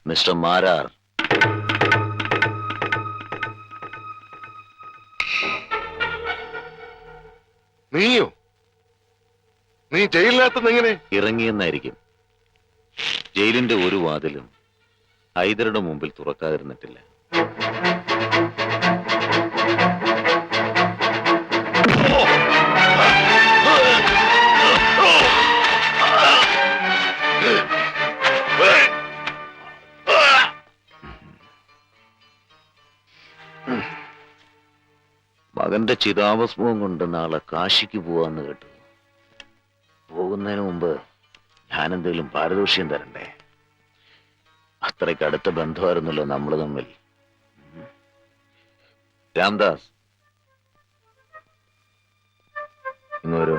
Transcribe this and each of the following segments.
Mister Marar, നീയോ? നീ ജയിലിനകത്തുനിന്ന് എങ്ങനെ ഇറങ്ങിയെന്നായിരിക്കും. ജയിലിന്റെ ഒരു വാതിലും ഹൈദരുടെ മുമ്പിൽ തുറക്കാതിരുന്നിട്ടില്ല. മകന്റെ ചിതാഭസ്മവും കൊണ്ട് നാളെ കാശിക്ക് പോവാന്ന് കേട്ടു. പോകുന്നതിന് മുമ്പ് ഞാനെന്തെങ്കിലും പാരിതോഷ്യം തരണ്ടേ? അത്രയ്ക്ക് അടുത്ത ബന്ധമായിരുന്നല്ലോ നമ്മൾ തമ്മിൽ. രാംദാസ്, ഇങ്ങ് വരൂ.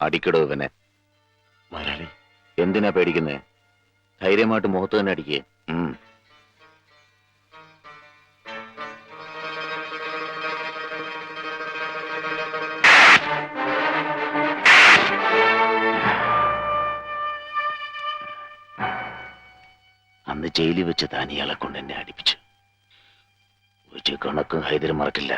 അടിക്കടോ ഇവനെ. മലയാളി എന്തിനാ പേടിക്കുന്നേ? ധൈര്യമായിട്ട് മുഖത്ത് തന്നെ അടിക്കേ. അന്ന് ജയിലിൽ വെച്ച് താൻ ഇയാളെ കൊണ്ട് എന്നെ അടിപ്പിച്ചു. ഒരു കണക്കും ഹൈദര് മറക്കില്ല.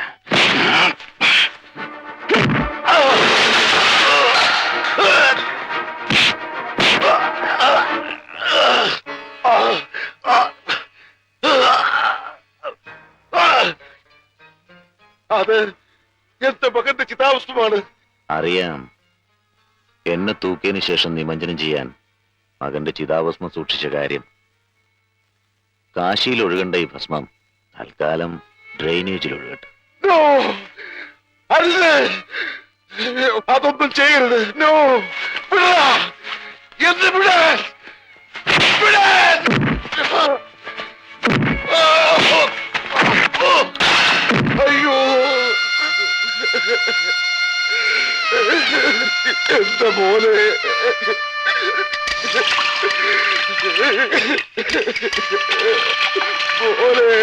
അത് എന്റെ മകന്റെ ചിതാവസ്ഥമാണ്. അറിയാം. എന്നെ തൂക്കിയതിനു ശേഷം നിമഞ്ജനം ചെയ്യാൻ മകന്റെ ചിതാഭസ്മം സൂക്ഷിച്ച കാര്യം. കാശിയിൽ ഒഴുകേണ്ട ഈ ഭസ്മം തൽക്കാലം ഡ്രെയിനേജിൽ ഒഴുകട്ടെ. അതൊന്നും ചെയ്യരുത്. നോ, എന്ത് വിടാൻ? അയ്യോ, എന്റെ മോനെ. മോനെ,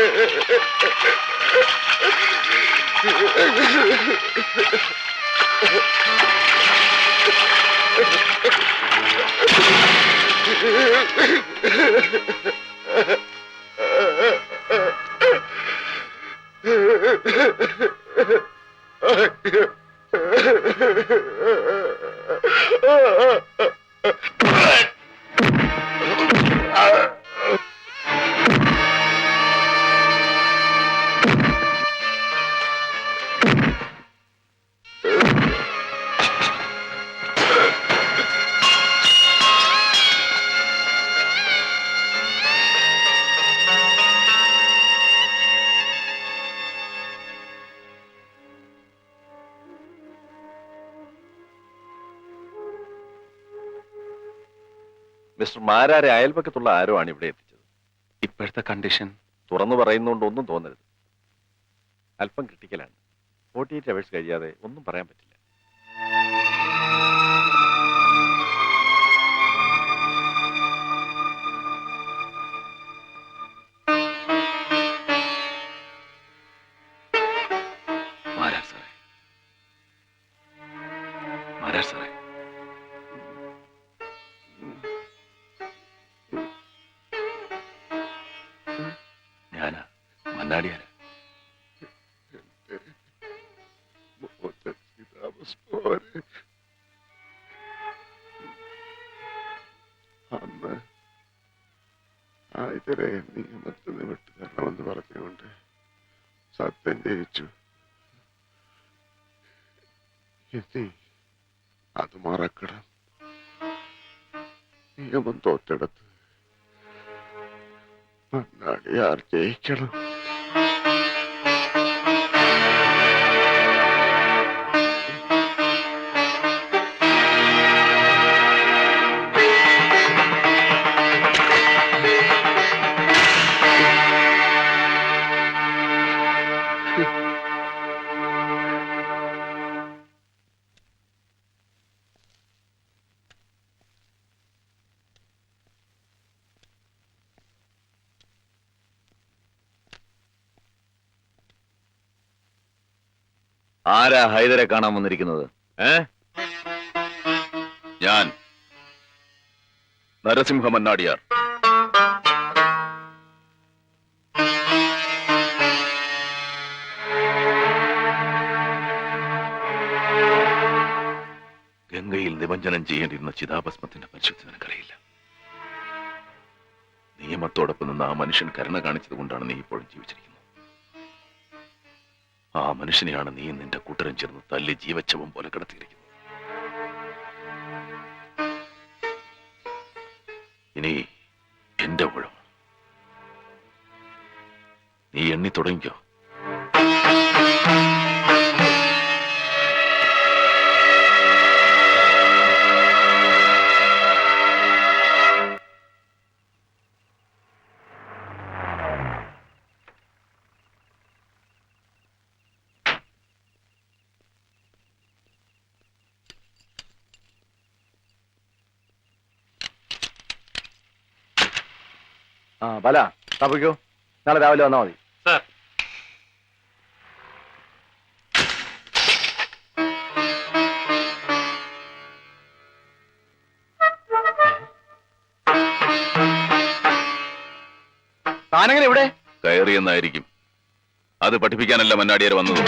മിസ്റ്റർ മാരാരെ അയൽപക്കത്തുള്ള ആരോ ആണ് ഇവിടെ എത്തിച്ചത്. ഇപ്പോഴത്തെ കണ്ടീഷൻ തുറന്നു പറയുന്നതുകൊണ്ട് ഒന്നും തോന്നരുത്. അല്പം ക്രിട്ടിക്കലാണ്. 48 hours കഴിയാതെ ഒന്നും പറയാൻ പറ്റില്ല. മാരാർ സാറേ, മാരാർ സാറേ, ഞാനാ മന്നാടിയാരാ. അന്ന് ആയിതരെ നിയമത്തിന് വിട്ടു തരണമെന്ന് പറഞ്ഞുകൊണ്ട് സത്യം ജയിച്ചു. ഇനി അത് മറക്കണം. നിയമം തോറ്റെടുത്ത് മണ്ണാടിയാർ ജയിക്കണം. ആരാ ഹൈദരെ കാണാൻ വന്നിരിക്കുന്നത്? ഞാൻ നരസിംഹ മന്നാടിയാർ. ഗംഗയിൽ നിമഞ്ജനം ചെയ്യേണ്ടിരുന്ന ചിതാഭസ്മത്തിന്റെ പരിശുദ്ധി നിനക്കറിയില്ല. നിയമത്തോടൊപ്പം നിന്ന് ആ മനുഷ്യൻ കരുണ കാണിച്ചത് കൊണ്ടാണ് നീ ഇപ്പോഴും ജീവിച്ചിരിക്കുന്നത്. ആ മനുഷ്യനെയാണ് നീ നിന്റെ കൂട്ടരും ചേർന്ന് തല്ലി ജീവച്ഛവം പോലെ കിടത്തിയിരിക്കുന്നത്. ഇനി എന്റെ ഊഴം. നീ എണ്ണി തുടങ്ങിക്കോ. ബല തപ്പിക്കോ, നാളെ രാവിലെ വന്നാൽ മതി. സാർ, താനെങ്ങനെ ഇവിടെ? കയറിയെന്നായിരിക്കും. അത് പഠിപ്പിക്കാനല്ല മന്നാടിയാർ വന്നത്.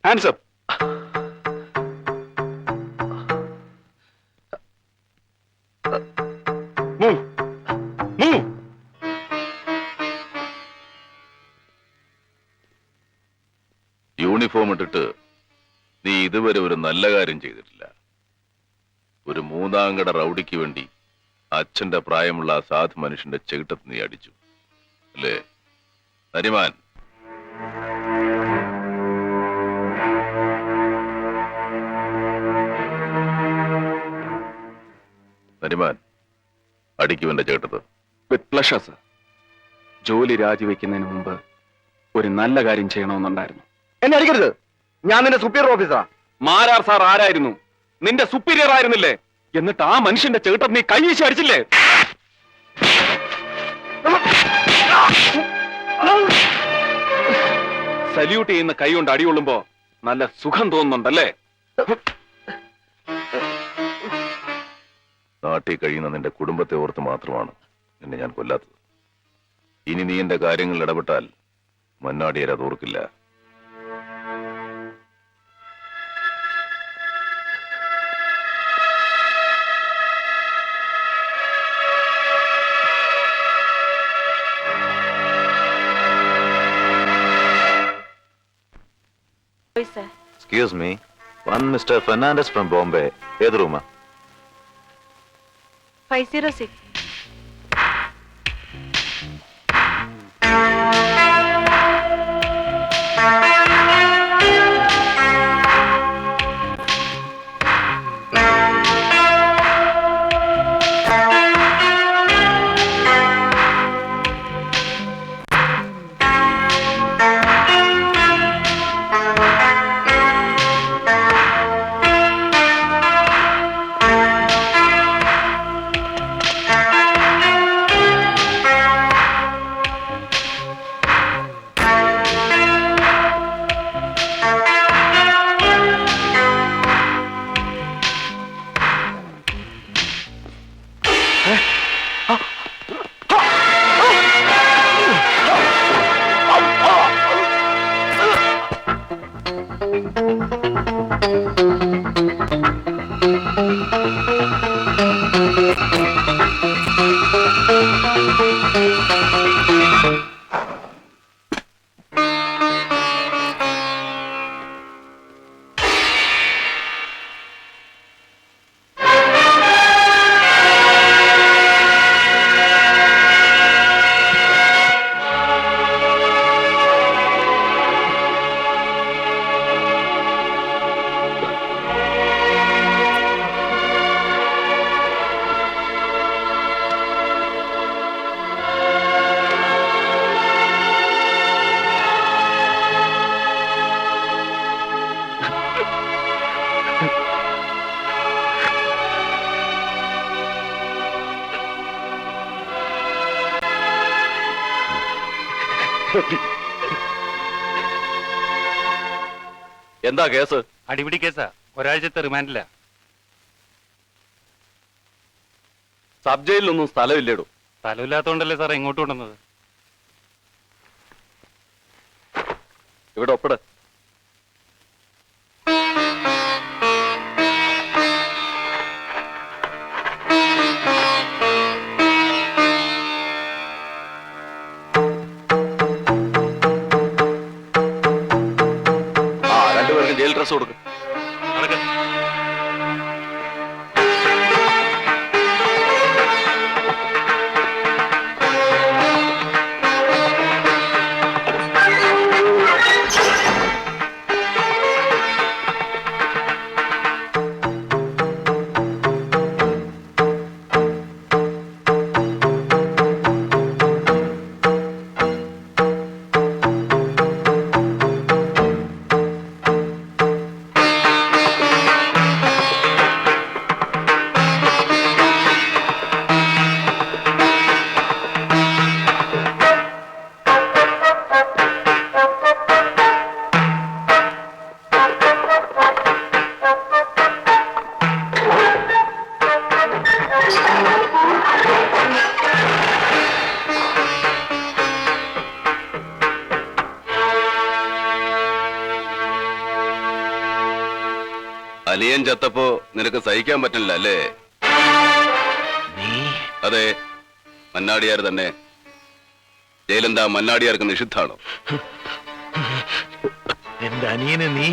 Hands up. Move move. Uniform ഇട്ടിട്ട് നീ ഇതുവരെ ഒരു നല്ല കാര്യം ചെയ്തിട്ടില്ല. ഒരു മൂന്നാംകട റൗഡിക്ക് വേണ്ടി അച്ഛന്റെ പ്രായമുള്ള ആ സാധു മനുഷ്യന്റെ ചെകിട്ടത്ത് നീ അടിച്ചു അല്ലേ നരിമാൻ? നരിമാൻ, അടിക്കുവന്റെ ചേട്ടത്ത്. With pleasure sir. ജോലി രാജിവെക്കുന്നതിന് മുമ്പ് ഒരു നല്ല കാര്യം ചെയ്യണമെന്നുണ്ടായിരുന്നു. എന്നെ അടിക്കരുത്, ഞാൻ നിന്റെ സുപ്പീരിയർ ഓഫീസറാ. മാരാർ സാർ ആരായിരുന്നു? നിന്റെ സുപ്പീരിയർ ആയിരുന്നില്ലേ? എന്നിട്ട് ആ മനുഷ്യന്റെ ചേട്ടൻ നീ കൈവീശി അടിച്ചില്ലേ? സല്യൂട്ട് ചെയ്യുന്ന കൈ കൊണ്ട് അടികൊള്ളുമ്പോ നല്ല സുഖം തോന്നുന്നുണ്ടല്ലേ? നാട്ടിൽ കഴിയുന്ന നിന്റെ കുടുംബത്തെ ഓർത്ത് മാത്രമാണ് നിന്നെ ഞാൻ കൊല്ലാത്തത്. ഇനി നീ എന്റെ കാര്യങ്ങളിൽ ഇടപെട്ടാൽ മന്നാടിയർ അത് ഓർക്കില്ല. Excuse me, one Mr. Fernandez from Bombay. ഏത് റൂമാ? 506. എന്താ കേസ്? അടിപിടി കേസാ, ഒരാഴ്ചത്തെ റിമാൻഡില്ല. സബ് ജയിലിലൊന്നും സ്ഥലമില്ലേടോ. സ്ഥലമില്ലാത്തോണ്ടല്ലേ സാറേ ഇങ്ങോട്ട് കൊണ്ടുവന്നത്. ഇവിടെ ഒപ്പിട്. രണ്ടുപേർക്ക് ജയിൽ ഡ്രസ് കൊടുക്കും. അലിയൻ ചത്തപ്പോ നിനക്ക് സഹിക്കാൻ പറ്റില്ല അല്ലേ? അതെ, മന്നാടിയാർ തന്നെ. ജയിലെന്താ മന്നാടിയാർക്ക് നിഷിദ്ധാണോ? എന്റെ അനിയനെ നീ?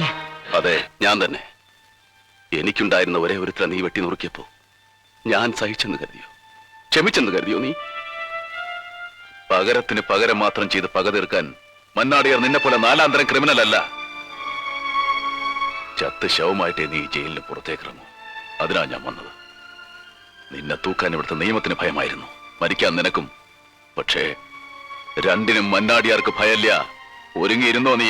അതെ, ഞാൻ തന്നെ. എനിക്കുണ്ടായിരുന്ന ഒരേ ഒരുത്തര നീ വെട്ടി നുറുക്കിയപ്പോ ഞാൻ സഹിച്ചെന്ന് കരുതിയോ? ക്ഷമിച്ചെന്ന് കരുതിയോ നീ? പകരത്തിന് പകരം മാത്രം ചെയ്ത് പക തീർക്കാൻ മന്നാടിയാർ നിന്നെ പോലെ നാലാന്തരം ക്രിമിനൽ അല്ല. ചത്ത് ശവമായിട്ടേ നീ ജയിലിന് പുറത്തേക്കിറങ്ങൂ. അതിനാ ഞാൻ വന്നത്. നിന്നെ തൂക്കാൻ ഇവിടുത്തെ നിയമത്തിന് ഭയമായിരുന്നു, മരിക്കാൻ നിനക്കും. പക്ഷേ രണ്ടിനും മന്നാടിയാർക്ക് ഭയല്ല. ഒരുങ്ങിയിരുന്നോ നീ?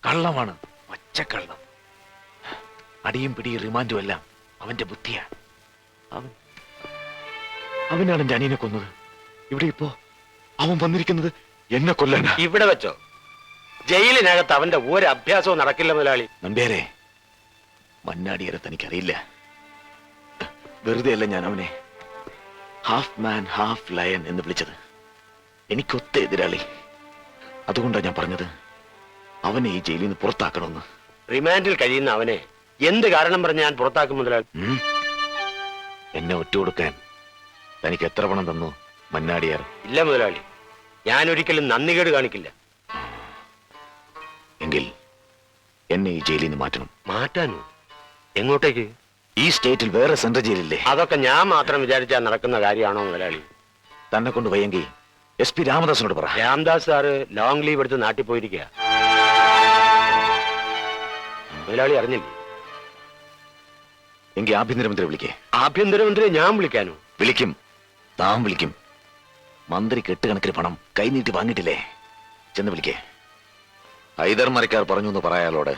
കള്ളമാണ്, പച്ചക്കള്ളം. അടിയും പിടിയും റിമാൻഡും എല്ലാം അവന്റെ ബുദ്ധിയാ. അവനാണ് എന്റെ അനിയനെ കൊന്നത്. ഇവിടെ ഇപ്പോ അവൻ വന്നിരിക്കുന്നത് എന്നെ കൊല്ലാനാ. ഇവിടെ വെച്ചോ? ജയിലിനകത്ത് അവന്റെ ഒരു അഭ്യാസവും നടക്കില്ല മുതലാളി. നമ്പ്യാരെ, മന്നാടിയരെ തനിക്കറിയില്ല. വെറുതെ അല്ല ഞാൻ അവനെ ഹാഫ് മാൻ ഹാഫ് ലയൺ എന്ന് വിളിച്ചത്. എനിക്കൊത്ത എതിരാളി. അതുകൊണ്ടാണ് ഞാൻ പറഞ്ഞത് അവനെ ഈ ജയിലിൽ നിന്ന് പുറത്താക്കണമെന്ന്. റിമാൻഡിൽ കഴിയുന്ന അവനെ എന്ത് കാരണം പറഞ്ഞ് ഞാൻ പുറത്താക്കും മുതലാളി? എന്നെ ഒറ്റുകൊടുക്കാൻ തനിക്ക് എത്ര പണം തന്നു മന്നാടിയാർ? ഇല്ല മുതലാളി, ഞാൻ ഒരിക്കലും നന്ദികേട് കാണിക്കില്ല. എങ്കിൽ എന്നെ ഈ ജയിലിൽ നിന്ന് മാറ്റണം. മാറ്റാനോ? എങ്ങോട്ടേക്ക്? ഈ സ്റ്റേറ്റിൽ വേറെ സെൻട്രൽ ജയിലില്ലേ? അതൊക്കെ ഞാൻ മാത്രം വിചാരിച്ചാൽ നടക്കുന്ന കാര്യമാണോ മുതലാളി? തന്നെ കൊണ്ട് വയ്യെങ്കിൽ SP രാമദാസിനോട് പറ. രാംദാസ് സാറ് ലോങ് ലീവ് എടുത്ത് നാട്ടിൽ പോയിരിക്കുക. മുതലാളി അറിഞ്ഞില്ലേ? എങ്കിൽ ആഭ്യന്തരമന്ത്രി വിളിക്കേ. ആഭ്യന്തരമന്ത്രിയെ ഞാൻ വിളിക്കാനോ? വിളിക്കും, താൻ വിളിക്കും. മന്ത്രി കെട്ടുകണക്കിന് പണം കൈനീട്ടി വാങ്ങിയിട്ടില്ലേ? ചെന്ന് വിളിക്കേ. ഹൈദർ മരക്കാർ പറഞ്ഞു എന്ന് പറയാലോട്.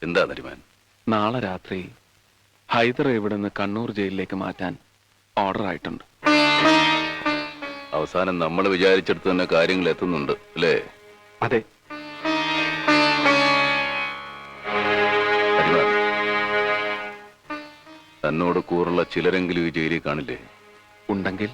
എന്താ നരിമാൻ? നാളെ രാത്രി ഹൈദർ ഇവിടെ നിന്ന് കണ്ണൂർ ജയിലിലേക്ക് മാറ്റാൻ ഓർഡർ ആയിട്ടുണ്ട്. അവസാനം നമ്മൾ വിചാരിച്ചെടുത്ത് തന്നെ കാര്യങ്ങൾ എത്തുന്നുണ്ട് അല്ലേ? അതെ. നരിമാൻ, തന്നോട് കൂറുള്ള ചിലരെങ്കിലും ഈ ജയിലിൽ കാണില്ലേ? ഉണ്ടെങ്കിൽ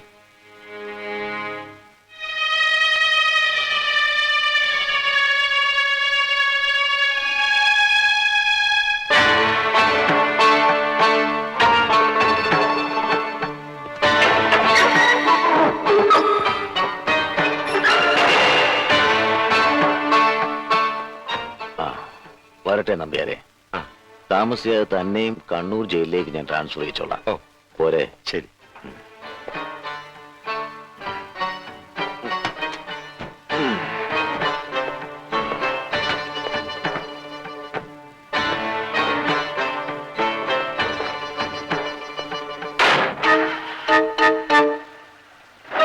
വരട്ടെ നമ്പ്യാരെ. താമസിയാതെ തന്നെയും കണ്ണൂർ ജയിലിലേക്ക് ഞാൻ ട്രാൻസ്ഫർ ചെയ്യിച്ചോളാം. ഓ, പോരെ? ശരി.